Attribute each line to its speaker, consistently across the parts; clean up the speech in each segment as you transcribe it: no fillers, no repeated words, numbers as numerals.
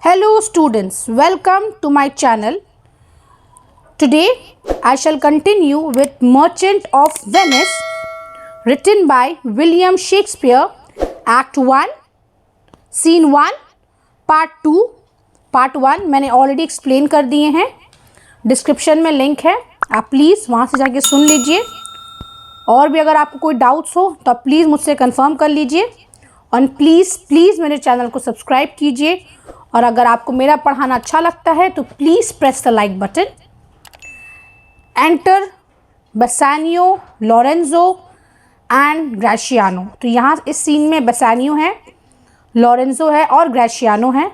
Speaker 1: Hello students, welcome to my channel. Today I shall continue with Merchant of Venice, written by William Shakespeare, Act 1, Scene 1, Part 2. Part 1 मैंने already explain कर दिए हैं, description में link है, आप please वहाँ से जाके सुन लीजिए। और भी अगर आपको कोई डाउट्स हो तो आप प्लीज़ मुझसे कंफर्म कर लीजिए और प्लीज़ मेरे चैनल को सब्सक्राइब कीजिए। और अगर आपको मेरा पढ़ाना अच्छा लगता है तो please press the like button. Enter Bassanio, Lorenzo and Gratiano. तो यहाँ इस सीन में बेसानियो है, लॉरेंजो है और ग्रेशियानो है।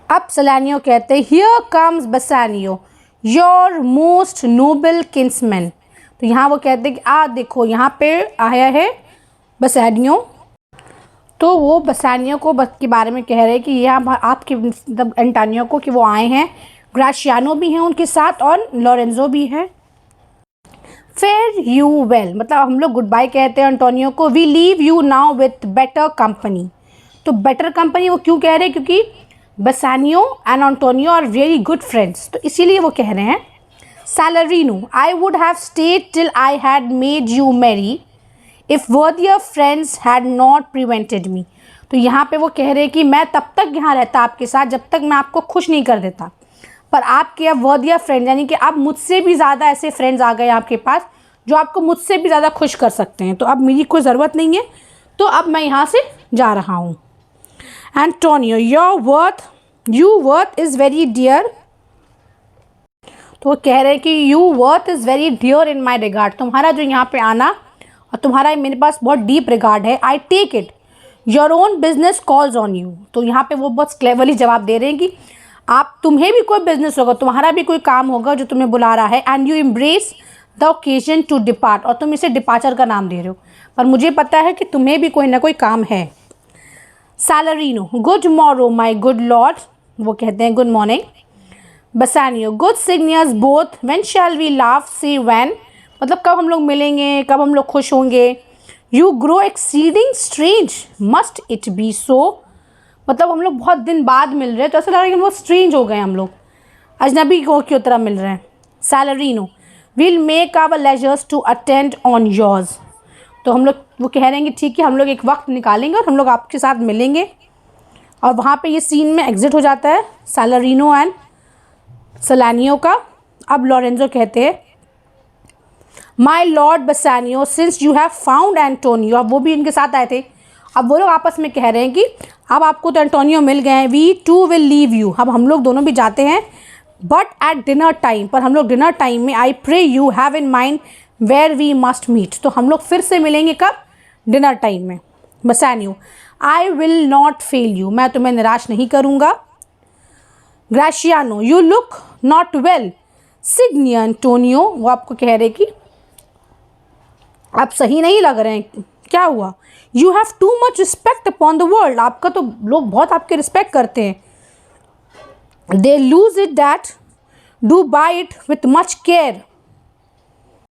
Speaker 1: अब सलानियो कहते हैं, here comes Bassanio your most noble kinsman. तो यहाँ वो कहते हैं कि देखो यहाँ पे आया है बेसानियो। तो वो बेसानियो को के बारे में कह रहे हैं कि यह आपके मतलब एंटोनियो को कि वो आए हैं, ग्रेशियानो भी हैं उनके साथ और लॉरेंजो भी है। फेयर यू वेल, मतलब हम लोग गुड बाय कहते हैं एंटोनियो को। We leave you now with better company. तो बेटर कंपनी वो क्यों कह रहे हैं? क्योंकि Bassanio and Antonio are very good friends, तो इसीलिए वो कह रहे हैं। Salarino, I would have stayed till I had made you merry if worthier friends had not prevented me. तो यहाँ पे वो कह रहे हैं कि मैं तब तक यहाँ रहता आपके साथ जब तक मैं आपको खुश नहीं कर देता, पर आपके अब वर्दियर फ्रेंड यानी कि अब मुझसे भी ज़्यादा ऐसे फ्रेंड्स आ गए आपके पास जो आपको मुझसे भी ज़्यादा खुश कर सकते हैं, तो अब मेरी कोई ज़रूरत नहीं है, तो अब मैं यहाँ से जा रहा हूँ। Antonio, you worth is very dear. तो वो कह रहे हैं कि you worth is very dear in my regard. तुम्हारा जो यहाँ पे आना और तुम्हारा मेरे पास बहुत डीप रिगार्ड है। I take it your own business calls on you. तो यहाँ पे वो बहुत क्लेवरली जवाब दे रहे हैं कि तुम्हें भी कोई बिजनेस होगा, तुम्हारा भी कोई काम होगा जो तुम्हें बुला रहा है। And you embrace the occasion to depart, और तुम इसे डिपार्चर का नाम दे रहे हो, पर मुझे पता है कि तुम्हें भी कोई ना कोई काम है। Salarino, good morrow my good lord. वो कहते हैं good morning. Bassanio, good signiors both, when shall we laugh say when, मतलब कब हम लोग मिलेंगे, कब हम लोग खुश होंगे। You grow exceeding strange, must it be so, मतलब हम लोग बहुत दिन बाद मिल रहे हैं तो ऐसा लग रहा है कि बहुत स्ट्रेंज हो गए, हम लोग अजनबी को की तरह मिल रहे हैं। Salarino, will make our leisures to attend on yours. तो हम लोग वो कह रहे हैं कि ठीक है, हम लोग एक वक्त निकालेंगे और हम लोग आपके साथ मिलेंगे। और वहाँ पे ये सीन में एग्जिट हो जाता है सैलरीनो एंड सलानियो का। अब लॉरेंजो कहते हैं, my lord Bassanio, since you have found Antonio. अब वो भी इनके साथ आए थे। अब वो लोग आपस में कह रहे हैं कि अब आपको तो एंटोनियो मिल गए हैं। We two will leave you, अब हम लोग दोनों भी जाते हैं, बट एट डिनर टाइम, पर हम लोग डिनर टाइम में I pray you have in mind where we must meet. तो हम लोग फिर से मिलेंगे कब? डिनर टाइम में। Bassanio, I will not fail you, मैं तुम्हें निराश नहीं करूँगा। Gratiano, you look not well signior Antonio. वो आपको कह रहे कि आप सही नहीं लग रहे हैं, क्या हुआ? You have too much respect upon the world, आपका तो लोग बहुत आपके रिस्पेक्ट करते हैं। They lose it that do buy it with much care.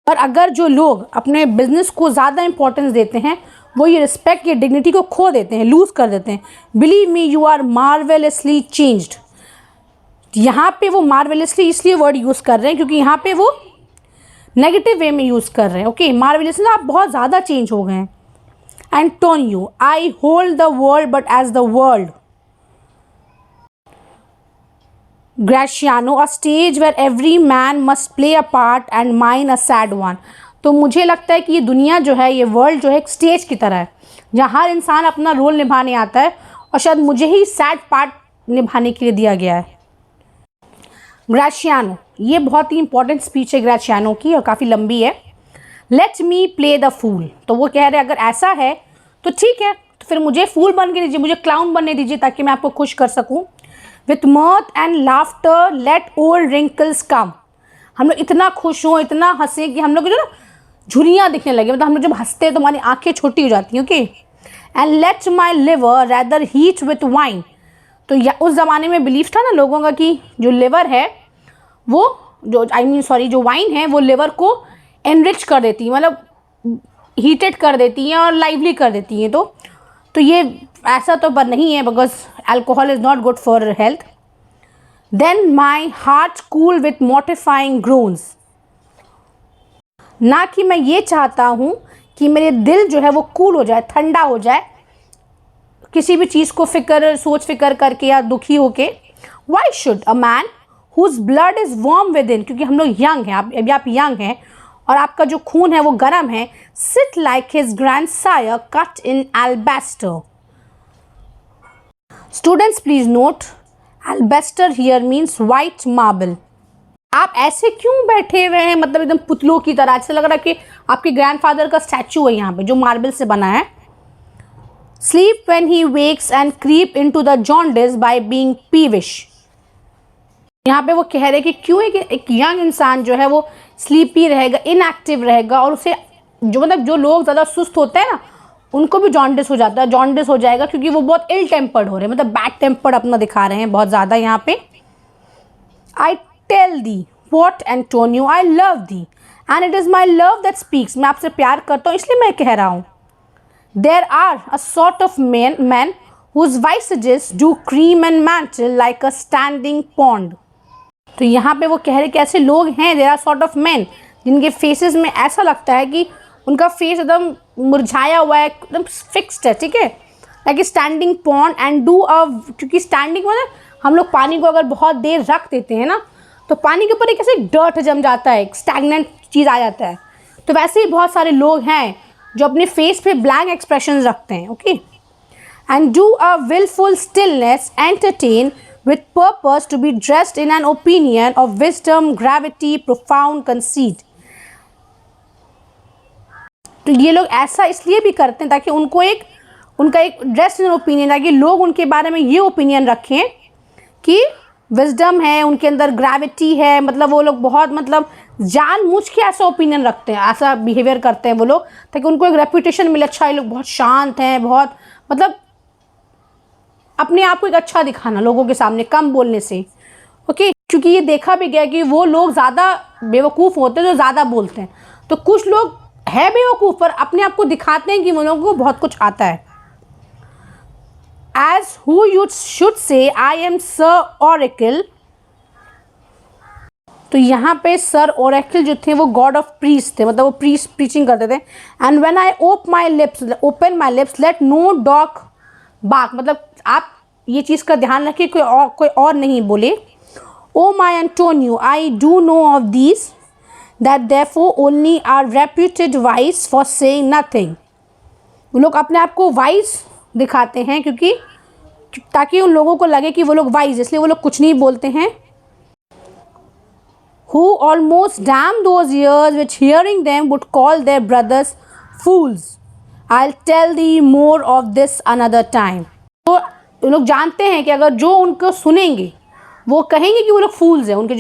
Speaker 1: पर अगर जो लोग अपने बिजनेस को ज़्यादा इंपॉर्टेंस देते हैं वो ये रिस्पेक्ट या डिग्निटी को खो देते हैं, लूज़ कर देते हैं। Believe me you are marvellously changed. यहाँ पे वो मार्वेलसली इसलिए वर्ड यूज़ कर रहे हैं क्योंकि यहाँ पे वो नेगेटिव वे में यूज़ कर रहे हैं। ओके, मार्वेलसली आप बहुत ज़्यादा चेंज हो गए हैं। Antonio, I hold the world but as the world. Gratiano, a stage where every man must play a part and mine a sad one. तो मुझे लगता है कि ये दुनिया जो है, ये वर्ल्ड जो है एक स्टेज की तरह है जहाँ हर इंसान अपना रोल निभाने आता है, और शायद मुझे ही सैड पार्ट निभाने के लिए दिया गया है। ग्रेशियानो, ये बहुत ही इंपॉर्टेंट स्पीच है ग्रेशियानो की और काफ़ी लंबी है। Let me play the fool. तो वो कह रहे हैं अगर ऐसा है तो ठीक है, तो फिर मुझे फूल बन के दीजिए, मुझे क्लाउन बनने दीजिए ताकि मैं आपको खुश कर सकूं। With mirth and laughter let old wrinkles come. हम लोग इतना खुश हों, इतना हंसे कि हम लोग जो ना झुर्रियाँ दिखने लगे, मतलब हम लोग जब हंसते हैं तो हमारी आंखें छोटी हो जाती हैं। Okay, and let my liver rather heat with wine. तो उस ज़माने में बिलीफ था ना लोगों का कि जो लिवर है वो जो जो वाइन है वो लिवर को एनरिच कर देती, मतलब हीटेड कर देती हैं और लाइवली कर देती हैं। तो ये ऐसा तो पर नहीं है, because alcohol is not good for health. Then my heart cool with mortifying groans, ना कि मैं ये चाहता हूँ कि मेरे दिल जो है वो कूल हो जाए, ठंडा हो जाए किसी भी चीज़ को सोच फिक्र करके या दुखी होके। Why should a man whose blood is warm within, क्योंकि हम लोग यंग हैं, अभी आप यंग हैं और आपका जो खून है वो गर्म है। Sit like his grandsire cut in alabaster. Students please note, alabaster here means white marble. आप ऐसे क्यों बैठे हुए हैं, मतलब एकदम पुतलों की तरह, ऐसा लग रहा है कि आपके ग्रैंडफादर का स्टैचू है यहाँ पे जो मार्बल से बना है। Sleep when he wakes and creep into the jaundice by being peevish. यहाँ पे वो कह रहे कि क्यों एक यंग इंसान जो है वो स्लीपी रहेगा, इनएक्टिव रहेगा, और उसे जो लोग ज़्यादा सुस्त होते हैं ना उनको भी जॉन्डिस हो जाता है, जॉन्डिस हो जाएगा क्योंकि वो बहुत इल टेम्पर्ड हो रहे हैं, मतलब बैड टेम्पर्ड अपना दिखा रहे हैं बहुत ज़्यादा यहाँ पे। I tell thee what Antonio I love thee and it is my love that speaks. मैं आपसे प्यार करता हूँ इसलिए मैं कह रहा हूँ। There are a sort of man whose visages do cream and mantle like a standing pond। तो यहाँ पे वो कह रहे कि ऐसे लोग हैं, there are sort of man, जिनके फेसेस में ऐसा लगता है कि उनका फेस एकदम मुरझाया हुआ है, एकदम फिक्स्ड है, ठीक है। Like standing pond and do अ, क्योंकि स्टैंडिंग मतलब हम लोग पानी को अगर बहुत देर रख देते हैं ना तो पानी के ऊपर एक ऐसे डर्ट जम जाता है, एक स्टैगनेंट चीज़ आ जाता है। तो वैसे ही बहुत सारे लोग हैं जो अपने फेस पे ब्लैंक एक्सप्रेशन रखते हैं, okay. And do a wilful stillness entertain with purpose to be dressed in an opinion of wisdom, gravity, profound conceit। तो ये लोग ऐसा इसलिए भी करते हैं ताकि उनका एक ड्रेस इन ओपिनियन, ताकि लोग उनके बारे में ये ओपिनियन रखें कि विजडम है उनके अंदर, ग्रेविटी है, मतलब वो लोग बहुत मतलब जानबूझ के ऐसा ओपिनियन रखते हैं, ऐसा बिहेवियर करते हैं वो लोग ताकि उनको एक रेपुटेशन मिले, अच्छा ये लोग बहुत शांत हैं, बहुत मतलब अपने आप को एक अच्छा दिखाना लोगों के सामने कम बोलने से, ओके। क्योंकि ये देखा भी गया कि वो लोग ज़्यादा बेवकूफ़ होते हैं जो ज़्यादा बोलते हैं। तो कुछ लोग हैं बेवकूफ़ पर अपने आप को दिखाते हैं कि वो लोगों को बहुत कुछ आता है। As who you should say I am sir oracle. तो यहाँ पे सर ऑरेकल जो थे वो गॉड ऑफ प्रीस्ट थे, मतलब वो प्रीचिंग करते थे। And when I open my lips let no dog bark, मतलब आप ये चीज़ का ध्यान रखिए कोई और नहीं बोले। O my Antonio I do know of these that therefore only are reputed wise for saying nothing. वो लोग अपने आप को वाइज दिखाते हैं क्योंकि ताकि उन लोगों को लगे कि वो लोग वाइज, इसलिए वो लोग कुछ नहीं बोलते हैं। Who almost damn those ears which hearing them would call their brothers fools। I'll tell thee more of this another time। तो लोग जानते हैं कि अगर जो उनको सुनेंगे वो कहेंगे कि वो लोग फूल्स हैं, उनके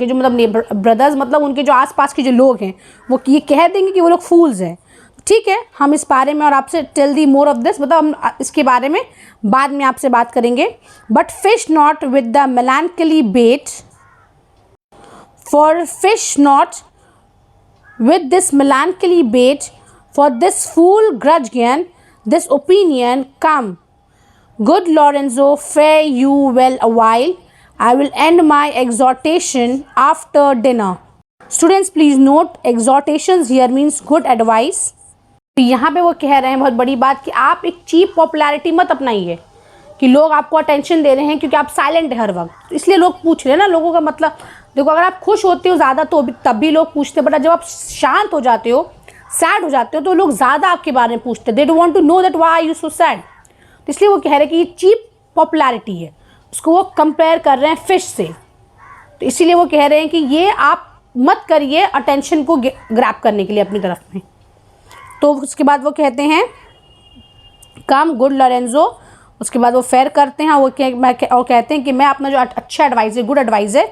Speaker 1: जो मतलब ब्रदर्स, मतलब उनके जो आसपास के जो लोग हैं वो ये कह देंगे कि वो लोग फूल्स हैं। ठीक है, हम इस बारे में और आपसे tell thee more of this, मतलब हम इसके बारे में बाद में आपसे बात करेंगे। But fish not with the melancholy bait, for fish not with this melancholy bait, for this fool grudgeon, this opinion come। Good Lorenzo, fare you well a while। I will end my exhortation after dinner। Students please note, exhortations here means good advice। यहाँ पे वो कह रहे हैं बहुत बड़ी बात कि आप एक चीप पॉपुलैरिटी मत अपनाइए कि लोग आपको अटेंशन दे रहे हैं क्योंकि आप साइलेंट है हर वक्त, तो इसलिए लोग पूछ रहे हैं ना। लोगों का मतलब देखो, अगर आप खुश होते हो ज़्यादा तो तब भी लोग पूछते हैं, बट जब आप शांत हो जाते हो, सैड हो जाते हो, तो लोग ज़्यादा आपके बारे में पूछते हैं। They don't want to know that why are you so sad. तो इसलिए वो कह रहे हैं कि ये चीप पॉपुलैरिटी है, उसको वो कंपेयर कर रहे हैं फिश से। तो इसीलिए वो कह रहे हैं कि ये आप मत करिए अटेंशन को ग्रैब करने के लिए अपनी तरफ में। तो उसके बाद वो कहते हैं कम गुड लॉरेंजो, उसके बाद वो फेयर करते हैं, वो कहते हैं कि मैं अपना जो अच्छा एडवाइस है, गुड एडवाइस है,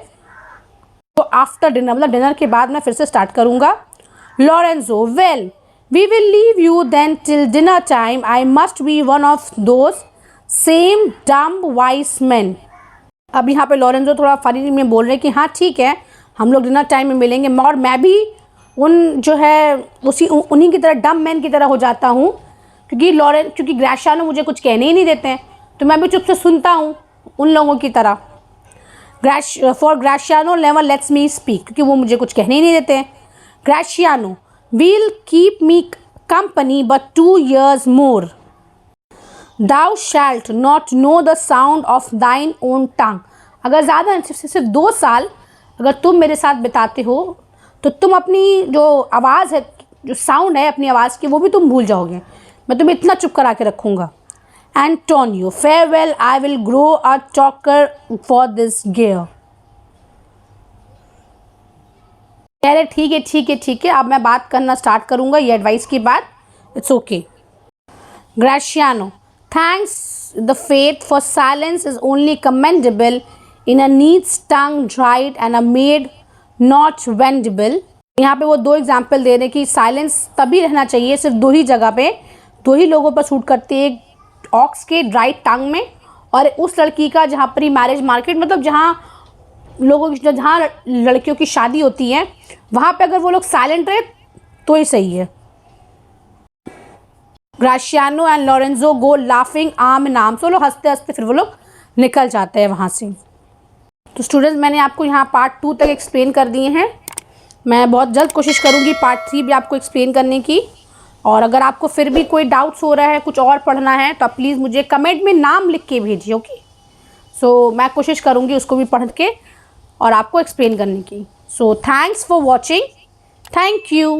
Speaker 1: तो आफ्टर डिनर, मतलब डिनर के बाद मैं फिर से स्टार्ट करूँगा। Lorenzo, well, we will leave you then till dinner time। I must be one of those same dumb wise men। अब यहाँ पे लॉरेंजो थोड़ा फनी में बोल रहे हैं कि हाँ ठीक है, हम लोग डिनर टाइम में मिलेंगे और मैं भी उन जो है उन्हीं की तरह डम मैन की तरह हो जाता हूँ, क्योंकि ग्राशियानो मुझे कुछ कहने ही नहीं देते हैं, तो मैं भी चुप से सुनता हूँ उन लोगों की तरह। For Gratiano never lets me speak, क्योंकि वो मुझे कुछ कहने ही नहीं देते हैं। Gratiano will keep me company but 2 years more. Thou shalt not know the sound of thine own tongue. अगर ज़्यादा सिर्फ 2 साल अगर तुम मेरे साथ बिताते हो तो तुम अपनी जो आवाज़ है, जो साउंड है अपनी आवाज़ की, वो भी तुम भूल जाओगे। मैं तुम्हें इतना चुप करा के रखूँगा। Antonio farewell, I will grow a talker for this gear. कह रहे ठीक है, अब मैं बात करना स्टार्ट करूँगा ये एडवाइस की बात। It's okay. Gratiano thanks the faith for silence is only commendable in a neat's tongue dried and a maid not vendible. यहाँ पे वो 2 एग्जाम्पल दे रहे हैं कि साइलेंस तभी रहना चाहिए सिर्फ 2 ही जगह पे, 2 ही लोगों पर सूट करती है, एक ऑक्स के ड्राइड टंग में और उस लड़की का जहाँ पर ही मैरिज मार्केट, मतलब जहाँ लड़कियों की शादी होती है वहाँ पे अगर वो लोग साइलेंट रहे तो ही सही है। Gratiano and Lorenzo go laughing arm in arm, तो लोग हंसते हंसते फिर वो लोग निकल जाते हैं वहाँ से। तो स्टूडेंट्स, मैंने आपको यहाँ पार्ट 2 तक एक्सप्लेन कर दिए हैं। मैं बहुत जल्द कोशिश करूँगी पार्ट 3 भी आपको एक्सप्लेन करने की। और अगर आपको फिर भी कोई डाउट्स हो रहा है, कुछ और पढ़ना है, तो आप प्लीज़ मुझे कमेंट में नाम लिख के भेजिए, ओके। सो मैं कोशिश करूँगी उसको भी पढ़ के और आपको एक्सप्लेन करने की। So thanks for watching, thank you.